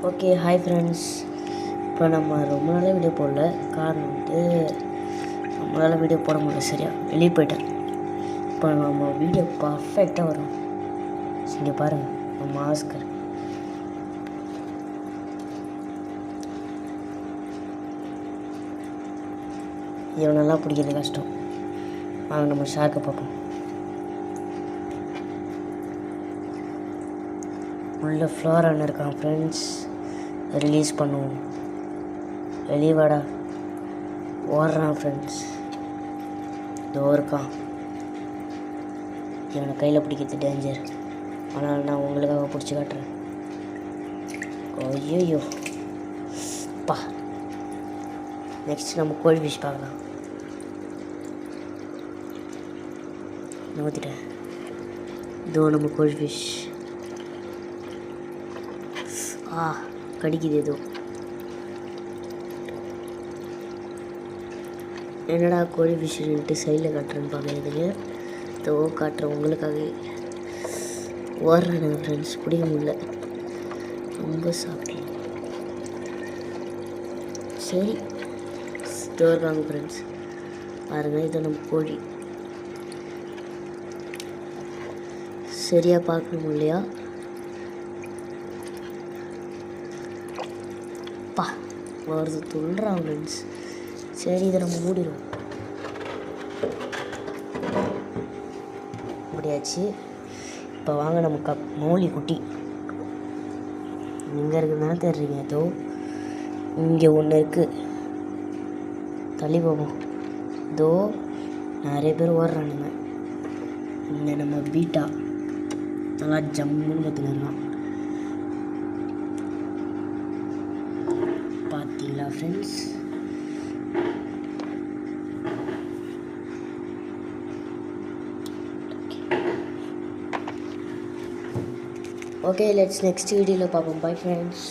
Okay hi friends. இப்போ நம்ம ரொம்ப நாளாக வீடியோ போடல. காரணம் நம்மளால் வீடியோ போட முடியல, சரியா வெளியே போயிட்டேன். இப்போ நம்ம வீடியோ பர்ஃபெக்டாக வரும். இங்கே பாருங்கள், நம்ம ஆஸ்கர் இவனெல்லாம் பிடிக்கிறது கஷ்டம். வாங்க நம்ம ஷார்க்கை பார்ப்போம். உள்ள ஃப்ளோரான் இருக்கான் ஃப்ரெண்ட்ஸ். ரிலீஸ் பண்ணுவோம். வெளியே வாடா. ஓடுறான் ஃப்ரெண்ட்ஸ். இதோ இருக்கான். இவனை கையில் பிடிக்கிறது டேஞ்சர். ஆனால் நான் உங்களுக்காக பிடிச்சி காட்டுறேன். ஐயோ பா. நெக்ஸ்ட் நம்ம கோல்ட் ஃபிஷ் பார்க்கலாம். நோத்திட்டேன். இதோ நம்ம கோல்ட் ஃபிஷ். கடிக்குது ஏதோ. என்னடா கோழி ஃபிஷ்ஷுன்ட்டு சைடில் காட்டுறேன்னு பார்க்குறதுக்கு இதோ காட்டுறேன் உங்களுக்காக. ஓடுறானுங்க ஃப்ரெண்ட்ஸ், பிடிக்க முடியல, ரொம்ப சாப்பிட்டேன். சரி இதோ இருக்காங்க ஃப்ரெண்ட்ஸ், பாருங்கள். இதை நம்ம கோழி சரியாக பார்க்கணும் இல்லையா? பா வருது, துள்ளுறான் ஃப்ரெண்ட்ஸ். சரி இதை நம்ம மூடிடுவோம். முடியாச்சு. இப்போ வாங்க நம்ம மௌலி குட்டி எங்கே இருக்குதுன்னு தெரியுங்க. ஏதோ இங்கே ஒன்று இருக்குது, தள்ளி போவோம். இதோ நிறைய பேர் ஓடுறானுங்க. இந்த நம்ம பீட்டா நல்லா ஜம்முன்னு கற்றுக்கலாம். பார்த்தீங்களா ஃப்ரெண்ட்ஸ்? ஓகே, லெட்ஸ் நெக்ஸ்ட் வீடியோவில் பார்ப்போம். Bye friends.